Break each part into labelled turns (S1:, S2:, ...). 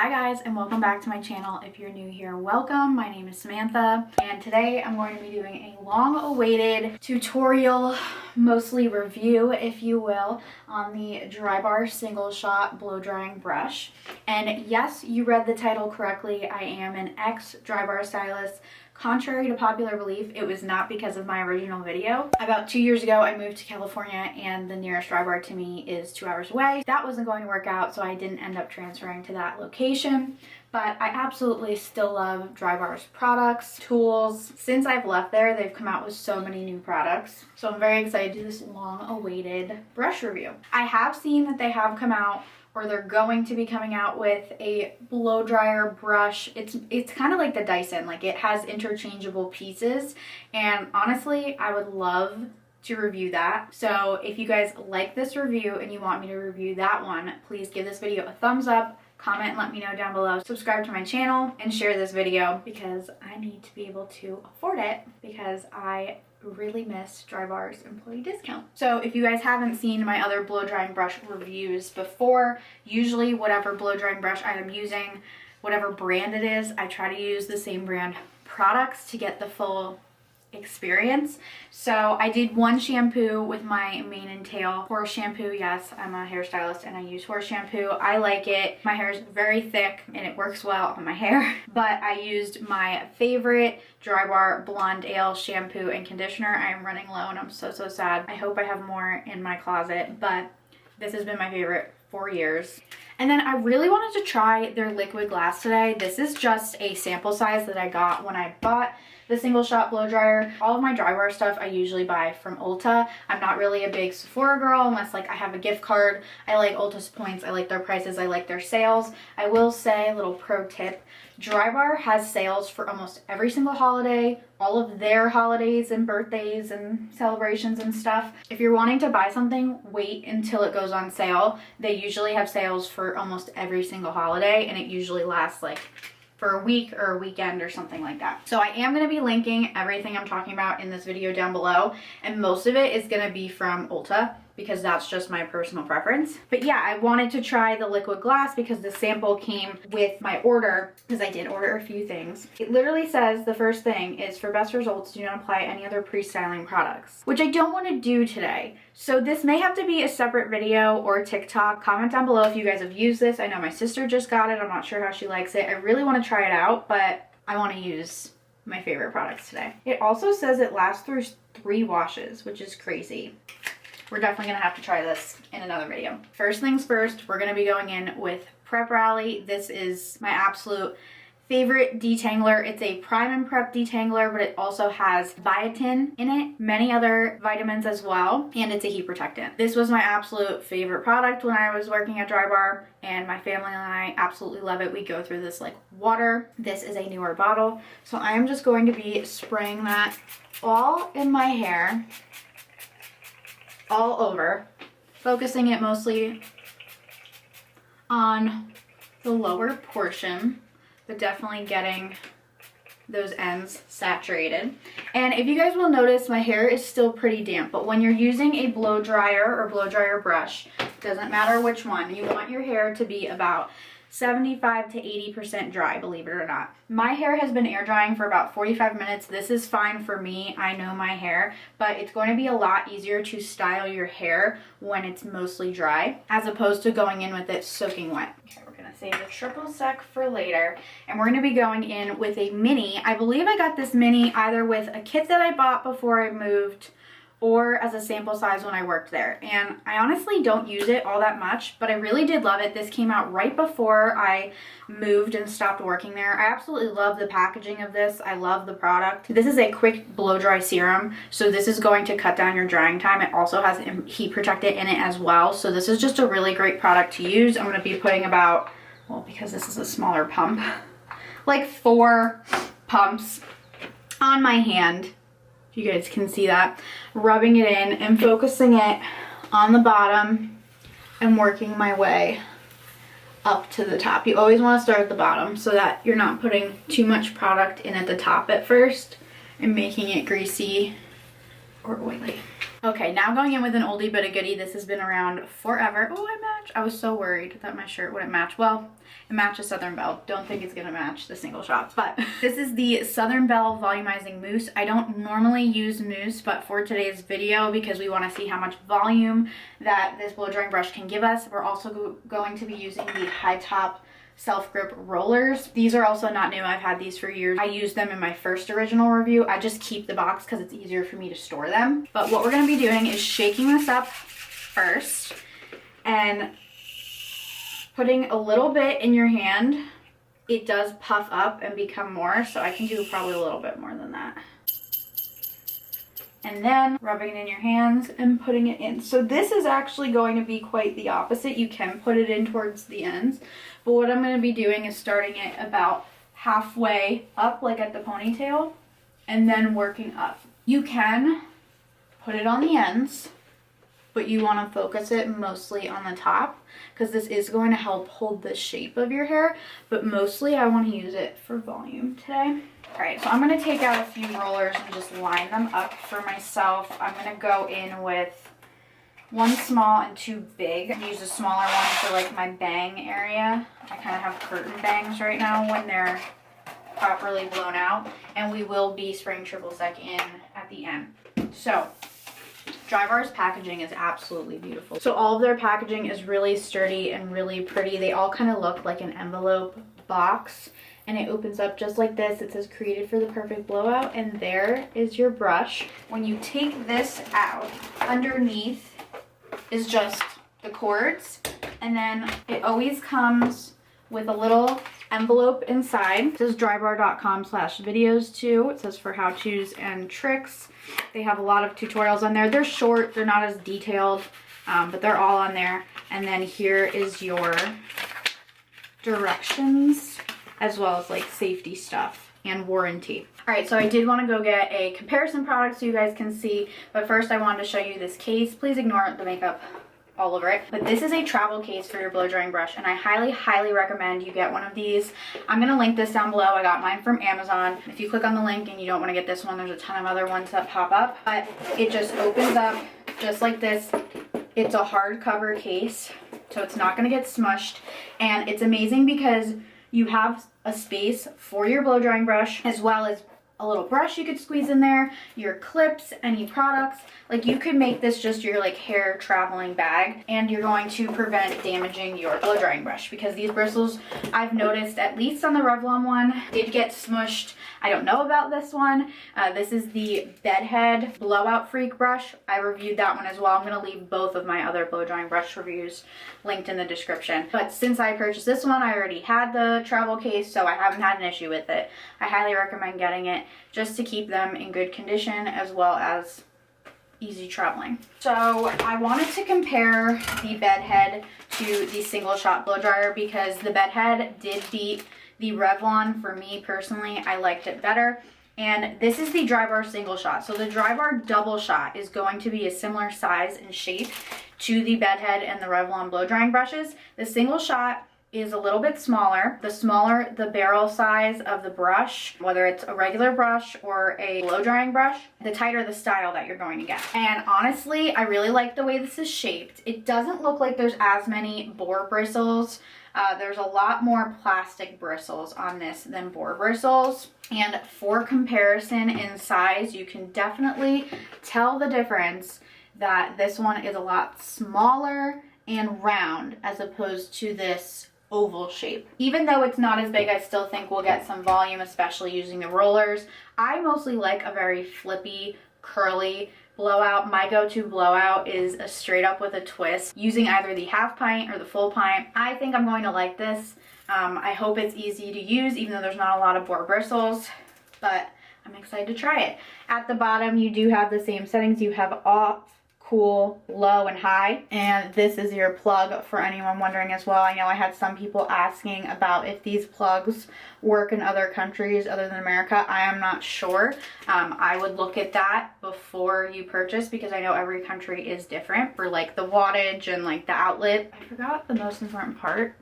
S1: Hi guys, and welcome back to my channel. If you're new here, welcome. My name is Samantha, and today I'm going to be doing a long-awaited tutorial, mostly review, if you will, on the Drybar Single Shot blow drying brush. And yes, you read the title correctly. I am an ex-Drybar stylist. Contrary to popular belief, it was not because of my original video. About 2 years ago, I moved to California and the nearest Drybar to me is 2 hours away. That wasn't going to work out, so I didn't end up transferring to that location. But I absolutely still love Drybar's products, tools. Since I've left there, they've come out with so many new products. So I'm very excited to do this long-awaited brush review. I have seen that they have come out, or they're going to be coming out with a blow dryer brush. It's kind of like the Dyson, like it has interchangeable pieces, and honestly I would love to review that. So if you guys like this review and you want me to review that one, please give this video a thumbs up, comment and let me know down below, subscribe to my channel, and share this video because I need to be able to afford it because I really miss Drybar's employee discount. So if you guys haven't seen my other blow drying brush reviews before, usually whatever blow drying brush I am using, whatever brand it is, I try to use the same brand products to get the full experience. So I did one shampoo with my mane and tail. Horse shampoo, yes, I'm a hairstylist and I use horse shampoo. I like it. My hair is very thick and it works well on my hair. But I used my favorite Drybar Blonde Ale shampoo and conditioner. I am running low and I'm so sad. I hope I have more in my closet, but this has been my favorite for years. And then I really wanted to try their liquid glass today. This is just a sample size that I got when I bought the single shot blow dryer. All of my Drybar stuff I usually buy from Ulta. I'm not really a big Sephora girl unless like I have a gift card. I like Ulta's points, I like their prices, I like their sales. I will say, a little pro tip, Drybar has sales for almost every single holiday, all of their holidays and birthdays and celebrations and stuff. If you're wanting to buy something, wait until it goes on sale. They usually have sales for almost every single holiday and it usually lasts like for a week or a weekend or something like that. So I am going to be linking everything I'm talking about in this video down below, and most of it is going to be from Ulta because that's just my personal preference. But yeah, I wanted to try the liquid glass because the sample came with my order, because I did order a few things. It literally says the first thing is, for best results, do not apply any other pre-styling products, which I don't want to do today. So this may have to be a separate video or TikTok. Comment down below if you guys have used this. I know my sister just got it. I'm not sure how she likes it. I really want to try it out, but I want to use my favorite products today. It also says it lasts through 3 washes, which is crazy. We're definitely gonna have to try this in another video. First things first, we're gonna be going in with Prep Rally. This is my absolute favorite detangler. It's a prime and prep detangler, but it also has biotin in it, many other vitamins as well, and it's a heat protectant. This was my absolute favorite product when I was working at Drybar, and my family and I absolutely love it. We go through this like water. This is a newer bottle, so I am just going to be spraying that all in my hair, all over, focusing it mostly on the lower portion, but definitely getting those ends saturated. And if you guys will notice, my hair is still pretty damp, but when you're using a blow dryer or blow dryer brush, doesn't matter which one, you want your hair to be about 75 to 80% dry, believe it or not. My hair has been air drying for about 45 minutes. This is fine for me. I know my hair, but it's going to be a lot easier to style your hair when it's mostly dry, as opposed to going in with it soaking wet. Okay, we're gonna save the triple sec for later, and we're gonna be going in with a mini. I believe I got this mini either with a kit that I bought before I moved, or as a sample size when I worked there. And I honestly don't use it all that much, but I really did love it. This came out right before I moved and stopped working there. I absolutely love the packaging of this. I love the product. This is a quick blow dry serum, so this is going to cut down your drying time. It also has heat protectant in it as well, so this is just a really great product to use. I'm gonna be putting about, well, because this is a smaller pump, like 4 pumps on my hand. You guys can see that, rubbing it in and focusing it on the bottom and working my way up to the top. You always want to start at the bottom so that you're not putting too much product in at the top at first and making it greasy or oily. Okay, now going in with an oldie but a goodie. This has been around forever. Oh, I match. I was so worried that my shirt wouldn't match. Well, it matches Southern Belle. Don't think it's gonna match the Single Shot, but this is the Southern Belle Volumizing Mousse. I don't normally use mousse, but for today's video, because we wanna see how much volume that this blow drying brush can give us, we're also going to be using the high top self-grip rollers. These are also not new. I've had these for years. I used them in my first original review. I just keep the box because it's easier for me to store them. But what we're going to be doing is shaking this up first and putting a little bit in your hand. It does puff up and become more, so I can do probably a little bit more than that. And then rubbing it in your hands and putting it in. So this is actually going to be quite the opposite. You can put it in towards the ends, but what I'm going to be doing is starting it about halfway up, like at the ponytail, and then working up. You can put it on the ends, but you want to focus it mostly on the top because this is going to help hold the shape of your hair, but mostly I want to use it for volume today. All right, so I'm going to take out a few rollers and just line them up for myself. I'm going to go in with one small and two big. I use a smaller one for like my bang area. I kind of have curtain bangs right now when they're properly blown out, and we will be spraying triple sec in at the end. So Drybar's packaging is absolutely beautiful. So all of their packaging is really sturdy and really pretty. They all kind of look like an envelope box, and it opens up just like this. It says created for the perfect blowout, and there is your brush. When you take this out, underneath is just the cords, and then it always comes with a little envelope inside. It says drybar.com/videos too. It says for how-tos and tricks. They have a lot of tutorials on there. They're short, they're not as detailed, but they're all on there. And then here is your directions, as well as like safety stuff and warranty. All right, so I did want to go get a comparison product so you guys can see, but first I wanted to show you this case. Please ignore the makeup all over it, but this is a travel case for your blow drying brush, and I highly recommend you get one of these. I'm gonna link this down below. I got mine from Amazon. If you click on the link and you don't want to get this one, there's a ton of other ones that pop up, but it just opens up just like this. It's a hardcover case, so it's not going to get smushed, and it's amazing because you have a space for your blow drying brush, as well as a little brush you could squeeze in there, your clips, any products. Like, you could make this just your like hair traveling bag, and you're going to prevent damaging your blow drying brush, because these bristles, I've noticed, at least on the Revlon one, did get smushed. I don't know about this one. This is the Bedhead Blowout Freak brush. I reviewed that one as well. I'm gonna leave both of my other blow drying brush reviews linked in the description. But since I purchased this one, I already had the travel case, so I haven't had an issue with it. I highly recommend getting it just to keep them in good condition, as well as easy traveling. So I wanted to compare the Bedhead to the Single Shot blow dryer, because the Bedhead did beat the Revlon. For me personally, I liked it better. And this is the Drybar Single Shot. So the Drybar Double Shot is going to be a similar size and shape to the Bedhead and the Revlon blow drying brushes. The Single Shot is a little bit smaller. The smaller the barrel size of the brush, whether it's a regular brush or a blow drying brush, the tighter the style that you're going to get. And honestly, I really like the way this is shaped. It doesn't look like there's as many boar bristles. There's a lot more plastic bristles on this than boar bristles. And for comparison in size, you can definitely tell the difference that this one is a lot smaller and round as opposed to this oval shape. Even though it's not as big, I still think we'll get some volume, especially using the rollers. I mostly like a very flippy, curly blowout. My go-to blowout is a straight up with a twist, using either the half pint or the full pint. I think I'm going to like this. I hope it's easy to use, even though there's not a lot of boar bristles, but I'm excited to try it. At the bottom, you do have the same settings. You have off, cool, low, and high, and this is your plug for anyone wondering as well. I know I had some people asking about if these plugs work in other countries other than America. I am not sure. I would look at that before you purchase, because I know every country is different for like the wattage and like the outlet. I forgot the most important part,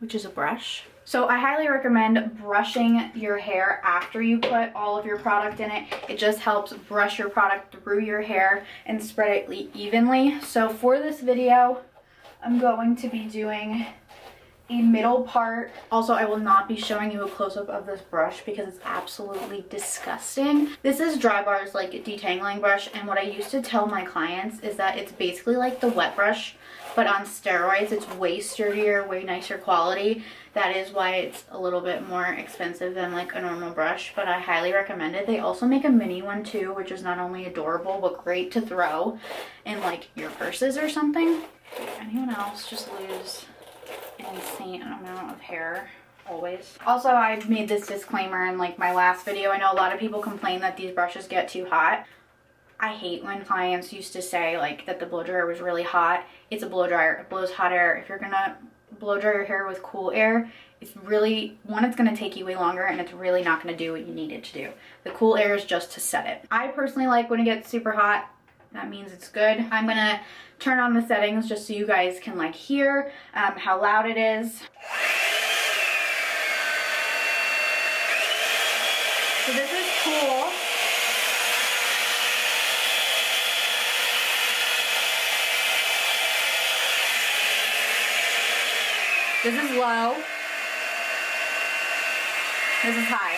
S1: which is a brush. So I highly recommend brushing your hair after you put all of your product in it. It just helps brush your product through your hair and spread it evenly. So for this video, I'm going to be doing a middle part. Also, I will not be showing you a close-up of this brush because it's absolutely disgusting. This is Drybar's like detangling brush, and what I used to tell my clients is that it's basically like the wet brush, but on steroids. It's way sturdier, way nicer quality. That is why it's a little bit more expensive than like a normal brush, but I highly recommend it. They also make a mini one too, which is not only adorable, but great to throw in like your purses or something. If anyone else just lose an insane amount of hair always. Also, I've made this disclaimer in like my last video. I know a lot of people complain that these brushes get too hot. I hate when clients used to say like that the blow dryer was really hot. It's a blow dryer. It blows hot air. If you're gonna blow dry your hair with cool air, it's really, one, it's gonna take you way longer, and it's really not gonna do what you need it to do. The cool air is just to set it. I personally like when it gets super hot. That means it's good. I'm gonna turn on the settings just so you guys can like hear how loud it is. So this is cool. This is low. This is high.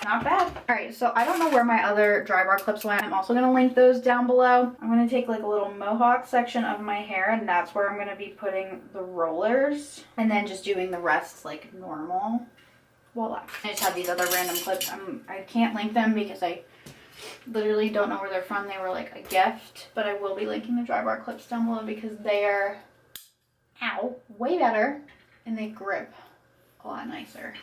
S1: Not bad. All right, so I don't know where my other Drybar clips went. I'm also gonna link those down below. I'm gonna take like a little mohawk section of my hair, and that's where I'm gonna be putting the rollers, and then just doing the rest like normal. Voila. I just have these other random clips. I can't link them because I literally don't know where they're from. They were like a gift, but I will be linking the Drybar clips down below because they are, ow, way better, and they grip a lot nicer.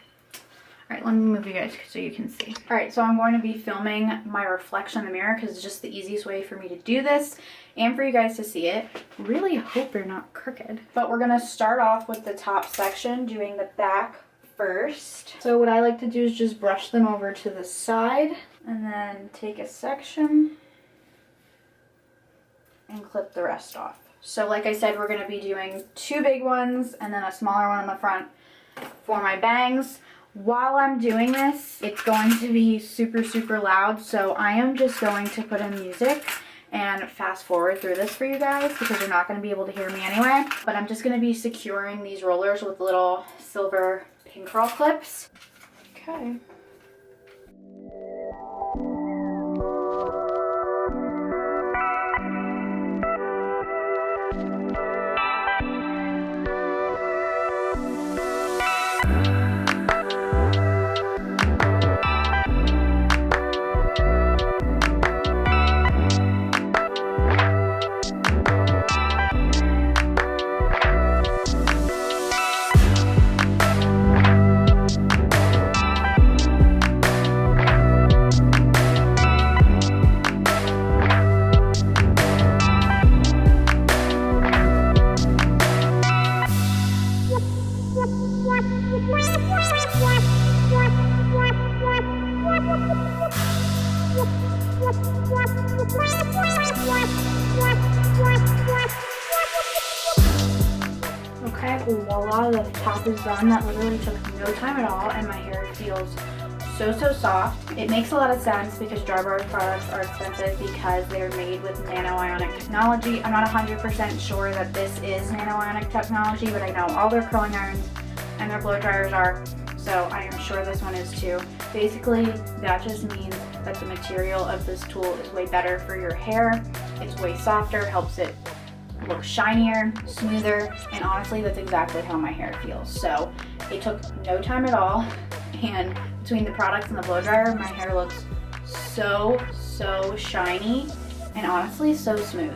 S1: All right, let me move you guys so you can see. All right, so I'm going to be filming my reflection in the mirror because it's just the easiest way for me to do this and for you guys to see it. Really hope they're not crooked. But we're gonna start off with the top section, doing the back first. So what I like to do is just brush them over to the side and then take a section and clip the rest off. So like I said, we're gonna be doing 2 big ones and then a smaller one in the front for my bangs. While I'm doing this, it's going to be super, super loud, so I am just going to put in music and fast forward through this for you guys because you're not going to be able to hear me anyway. But I'm just going to be securing these rollers with little silver pin curl clips. Okay. Okay, voila, the top is done. That literally took no time at all, and my hair feels so, so soft. It makes a lot of sense because Drybar products are expensive because they're made with nano-ionic technology. I'm not 100% sure that this is nano-ionic technology, but I know all their curling irons and their blow dryers are, so I am sure this one is too. Basically, that just means that the material of this tool is way better for your hair. It's way softer, helps it look shinier, smoother, and honestly, that's exactly how my hair feels. So it took no time at all, and between the products and the blow dryer, my hair looks so, so shiny, and honestly, so smooth.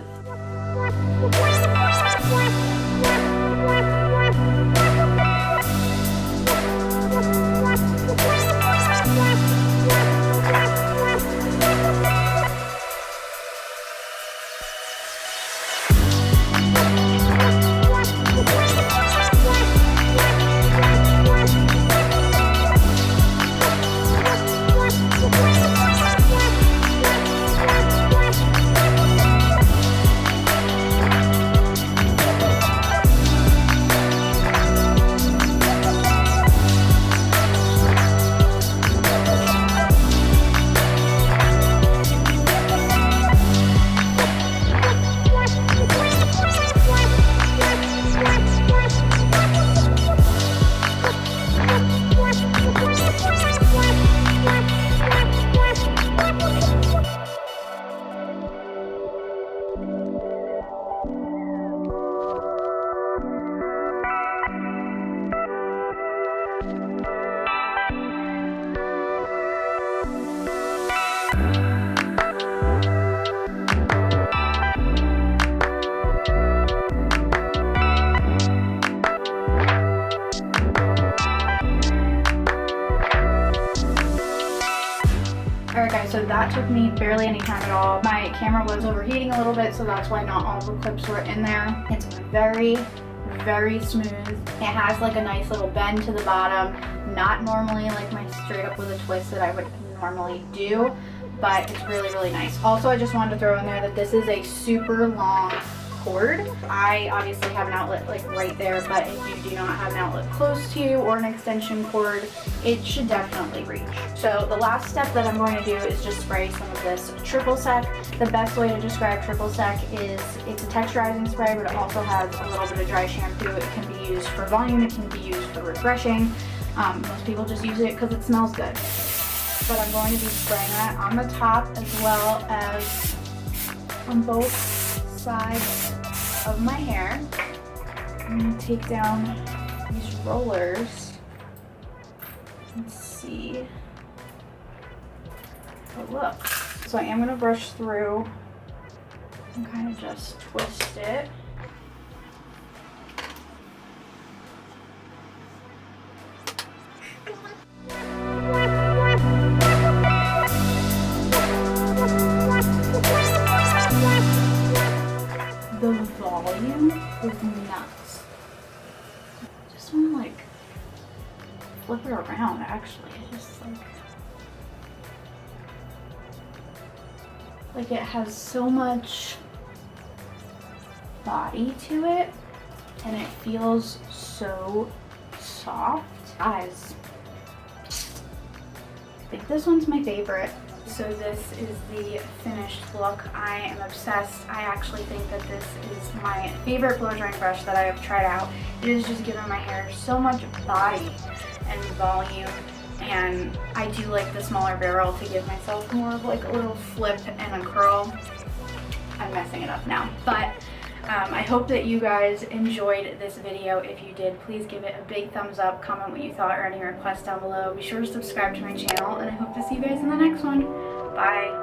S1: that took me barely any time at all. My camera was overheating a little bit, so that's why not all the clips were in there. It's very, very smooth. It has like a nice little bend to the bottom. Not normally like my straight up with a twist that I would normally do, but it's really, really nice. Also, I just wanted to throw in there that this is a super long cord. I obviously have an outlet like right there, but if you do not have an outlet close to you or an extension cord, it should definitely reach. So the last step that I'm going to do is just spray some of this triple sec. The best way to describe triple sec is it's a texturizing spray, but it also has a little bit of dry shampoo. It can be used for volume, it can be used for refreshing. Most people just use it because it smells good. But I'm going to be spraying that on the top as well as on both sides of my hair. I'm going to take down these rollers and see how it looks. So I am going to brush through and kind of just twist it. The volume is nuts. I just want to like flip it around actually. Just like it has so much body to it and it feels so soft. Guys, I think this one's my favorite. So this is the finished look. I am obsessed. I actually think that this is my favorite blow drying brush that I have tried out. It has just given my hair so much body and volume, and I do like the smaller barrel to give myself more of like a little flip and a curl. I'm messing it up now, but I hope that you guys enjoyed this video. If you did, please give it a big thumbs up, comment what you thought or any requests down below. Be sure to subscribe to my channel, and I hope to see you guys in the next one. Bye.